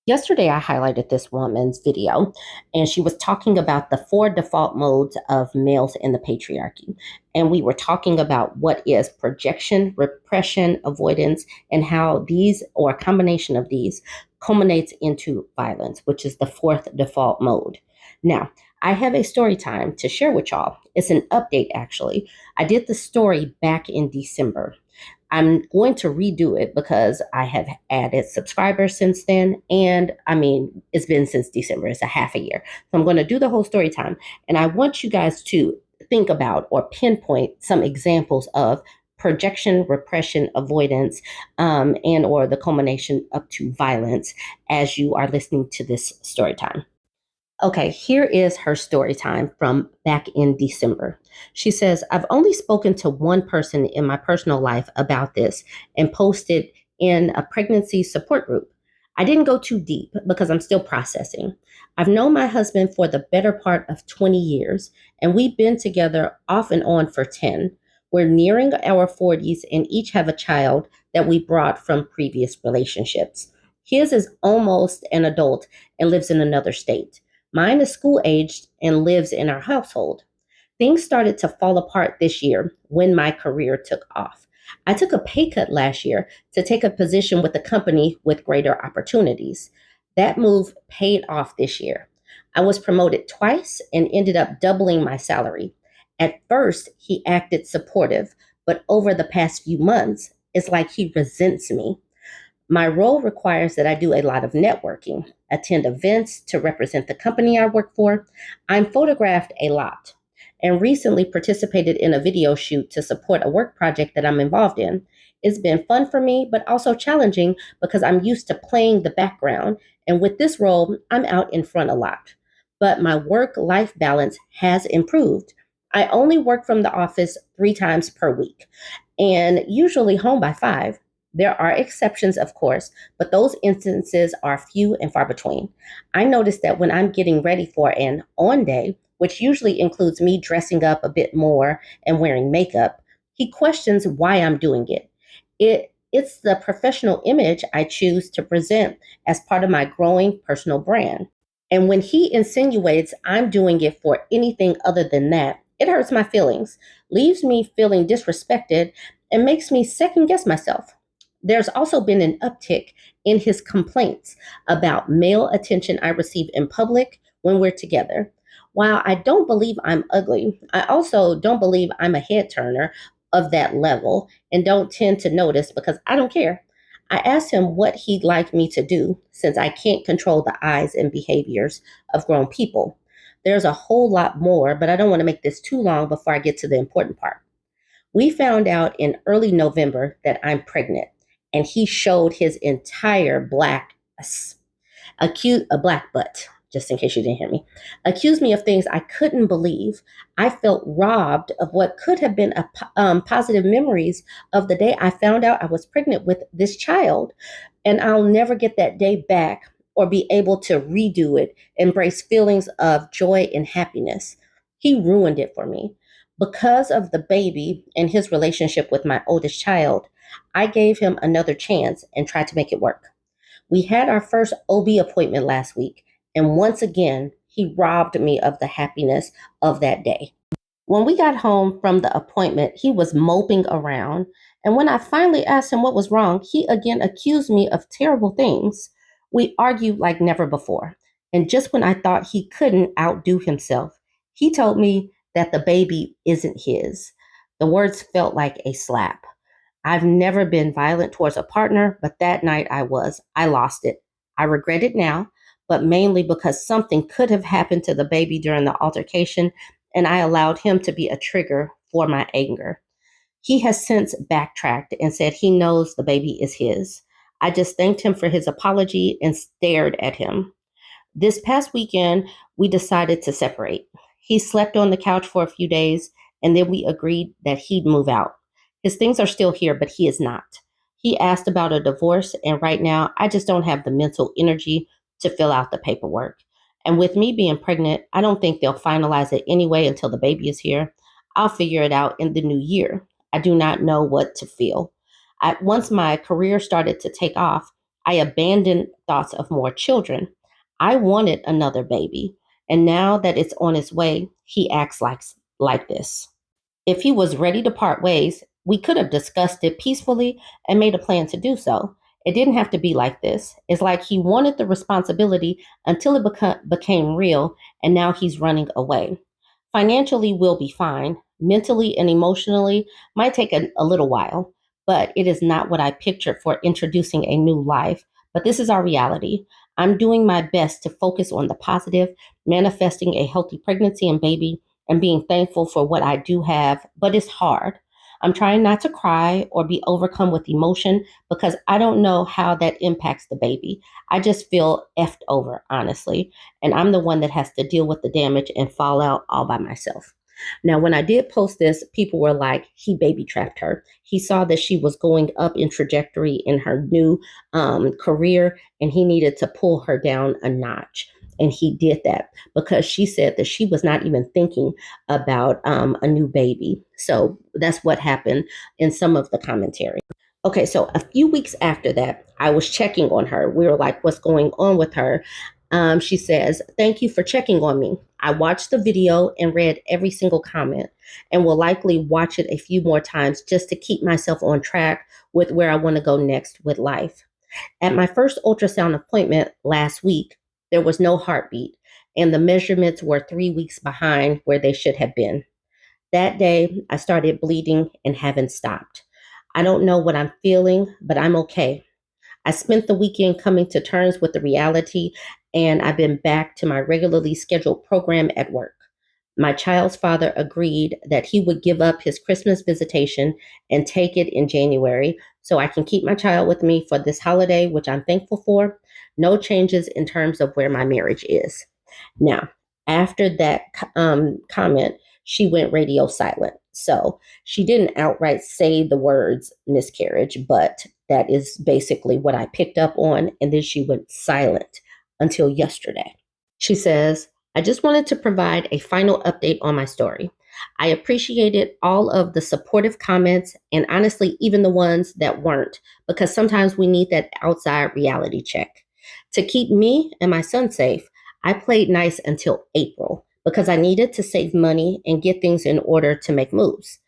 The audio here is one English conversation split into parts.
Yesterday, I highlighted this woman's video, and she was talking about the four default modes of males in the patriarchy. And we were talking about what is projection, repression, avoidance, and how these, or a combination of these, culminates into violence, which is the fourth default mode. Now, I have a story time to share with y'all. It's an update, actually. I did the story back in December. I'm going to redo it because I have added subscribers since then. And I mean, it's been since December, it's a half a year. So I'm going to do the whole story time. And I want you guys to think about or pinpoint some examples of projection, repression, avoidance, and or the culmination up to violence as you are listening to this story time. Okay, here is her story time from back in December. She says, I've only spoken to one person in my personal life about this and posted in a pregnancy support group. I didn't go too deep because I'm still processing. I've known my husband for the better part of 20 years, and we've been together off and on for 10. We're nearing our 40s and each have a child that we brought from previous relationships. His is almost an adult and lives in another state. Mine is school aged and lives in our household. Things started to fall apart this year when my career took off. I took a pay cut last year to take a position with a company with greater opportunities. That move paid off this year. I was promoted twice and ended up doubling my salary. At first, he acted supportive, but over the past few months, it's like he resents me. My role requires that I do a lot of networking, attend events to represent the company I work for. I'm photographed a lot and recently participated in a video shoot to support a work project that I'm involved in. It's been fun for me, but also challenging because I'm used to playing the background. And with this role, I'm out in front a lot. But my work life balance has improved. I only work from the office 3 times per week and usually home by 5. There are exceptions, of course, but those instances are few and far between. I notice that when I'm getting ready for an on day, which usually includes me dressing up a bit more and wearing makeup, he questions why I'm doing it. It's the professional image I choose to present as part of my growing personal brand. And when he insinuates I'm doing it for anything other than that, it hurts my feelings, leaves me feeling disrespected, and makes me second guess myself. There's also been an uptick in his complaints about male attention I receive in public when we're together. While I don't believe I'm ugly, I also don't believe I'm a head turner of that level and don't tend to notice because I don't care. I asked him what he'd like me to do since I can't control the eyes and behaviors of grown people. There's a whole lot more, but I don't want to make this too long before I get to the important part. We found out in early November that I'm pregnant, and he showed his entire black a black butt, just in case you didn't hear me, accused me of things I couldn't believe. I felt robbed of what could have been positive memories of the day I found out I was pregnant with this child. And I'll never get that day back or be able to redo it, embrace feelings of joy and happiness. He ruined it for me. Because of the baby and his relationship with my oldest child, I gave him another chance and tried to make it work. We had our first OB appointment last week, and once again, he robbed me of the happiness of that day. When we got home from the appointment, he was moping around, and when I finally asked him what was wrong, he again accused me of terrible things. We argued like never before, and just when I thought he couldn't outdo himself, he told me that the baby isn't his. The words felt like a slap. I've never been violent towards a partner, but that night I was. I lost it. I regret it now, but mainly because something could have happened to the baby during the altercation, and I allowed him to be a trigger for my anger. He has since backtracked and said he knows the baby is his. I just thanked him for his apology and stared at him. This past weekend, we decided to separate. He slept on the couch for a few days, and then we agreed that he'd move out. His things are still here, but he is not. He asked about a divorce, and right now, I just don't have the mental energy to fill out the paperwork. And with me being pregnant, I don't think they'll finalize it anyway until the baby is here. I'll figure it out in the new year. I do not know what to feel. Once my career started to take off, I abandoned thoughts of more children. I wanted another baby. And now that it's on its way, he acts like this. If he was ready to part ways, we could have discussed it peacefully and made a plan to do so. It didn't have to be like this. It's like he wanted the responsibility until it became real, and now he's running away. Financially, we'll be fine. Mentally and emotionally, might take a little while, but it is not what I pictured for introducing a new life. But this is our reality. I'm doing my best to focus on the positive, manifesting a healthy pregnancy and baby, and being thankful for what I do have, but it's hard. I'm trying not to cry or be overcome with emotion because I don't know how that impacts the baby. I just feel effed over, honestly. And I'm the one that has to deal with the damage and fallout all by myself. Now, when I did post this, people were like, he baby trapped her. He saw that she was going up in trajectory in her new career, and he needed to pull her down a notch. And he did that because she said that she was not even thinking about a new baby. So that's what happened in some of the commentary. Okay, so a few weeks after that, I was checking on her. We were like, what's going on with her? She says, thank you for checking on me. I watched the video and read every single comment and will likely watch it a few more times just to keep myself on track with where I want to go next with life. At my first ultrasound appointment last week, there was no heartbeat, and the measurements were 3 weeks behind where they should have been. That day, I started bleeding and haven't stopped. I don't know what I'm feeling, but I'm okay. I spent the weekend coming to terms with the reality, and I've been back to my regularly scheduled program at work. My child's father agreed that he would give up his Christmas visitation and take it in January so I can keep my child with me for this holiday, which I'm thankful for. No changes in terms of where my marriage is. Now, after that comment, she went radio silent. So she didn't outright say the words miscarriage, but that is basically what I picked up on. And then she went silent until yesterday. She says, I just wanted to provide a final update on my story. I appreciated all of the supportive comments and honestly, even the ones that weren't, because sometimes we need that outside reality check. To keep me and my son safe, I played nice until April because I needed to save money and get things in order to make moves.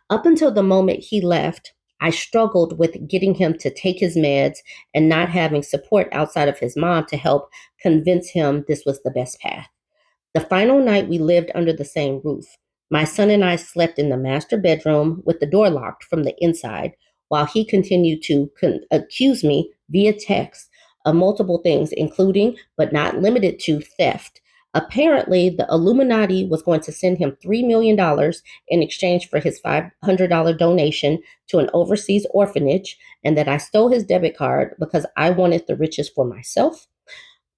Up until the moment he left, I struggled with getting him to take his meds and not having support outside of his mom to help convince him this was the best path. The final night we lived under the same roof, my son and I slept in the master bedroom with the door locked from the inside while he continued to accuse me via text of multiple things, including, but not limited to, theft. Apparently, the Illuminati was going to send him $3 million in exchange for his $500 donation to an overseas orphanage, and that I stole his debit card because I wanted the riches for myself,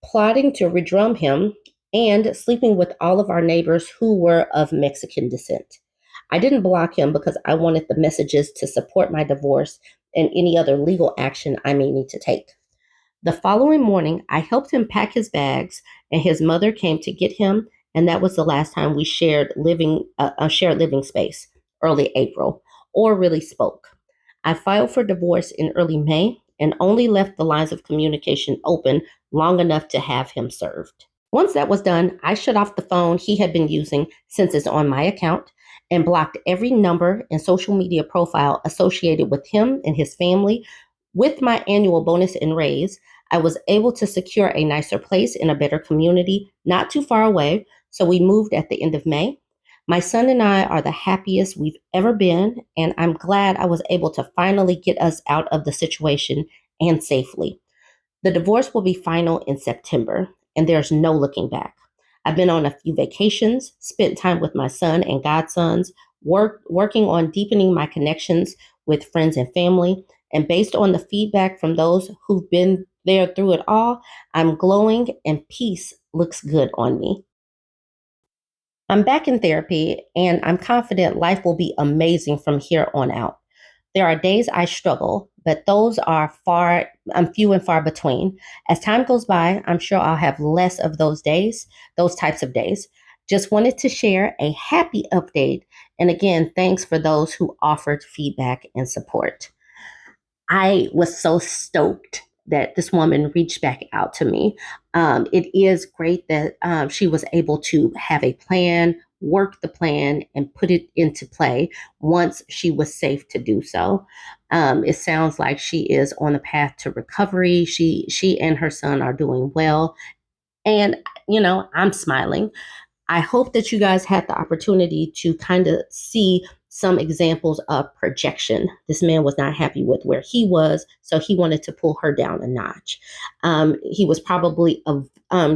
plotting to redrum him, and sleeping with all of our neighbors who were of Mexican descent. I didn't block him because I wanted the messages to support my divorce and any other legal action I may need to take. The following morning, I helped him pack his bags, and his mother came to get him, and that was the last time we shared living space, early April, or really spoke. I filed for divorce in early May and only left the lines of communication open long enough to have him served. Once that was done, I shut off the phone he had been using since it's on my account and blocked every number and social media profile associated with him and his family. With my annual bonus and raise, I was able to secure a nicer place in a better community not too far away, so we moved at the end of May. My son and I are the happiest we've ever been, and I'm glad I was able to finally get us out of the situation and safely. The divorce will be final in September, and there's no looking back. I've been on a few vacations, spent time with my son and godsons, working on deepening my connections with friends and family, and based on the feedback from those who've been there through it all, I'm glowing and peace looks good on me. I'm back in therapy and I'm confident life will be amazing from here on out. There are days I struggle, but those are few and far between. As time goes by, I'm sure I'll have less of those days, those types of days. Just wanted to share a happy update. And again, thanks for those who offered feedback and support. I was so stoked that this woman reached back out to me. It is great that she was able to have a plan, work the plan, and put it into play once she was safe to do so. It sounds like she is on a path to recovery. She and her son are doing well, and I'm smiling. I hope that you guys had the opportunity to kind of see some examples of projection. This man was not happy with where he was, so he wanted to pull her down a notch. He was probably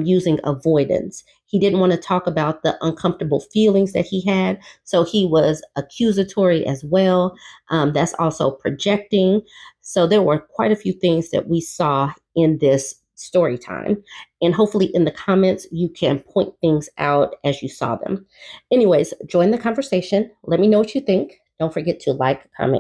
using avoidance. He didn't want to talk about the uncomfortable feelings that he had, so he was accusatory as well. That's also projecting. So there were quite a few things that we saw in this story time. And hopefully in the comments, you can point things out as you saw them. Anyways, join the conversation. Let me know what you think. Don't forget to like, comment,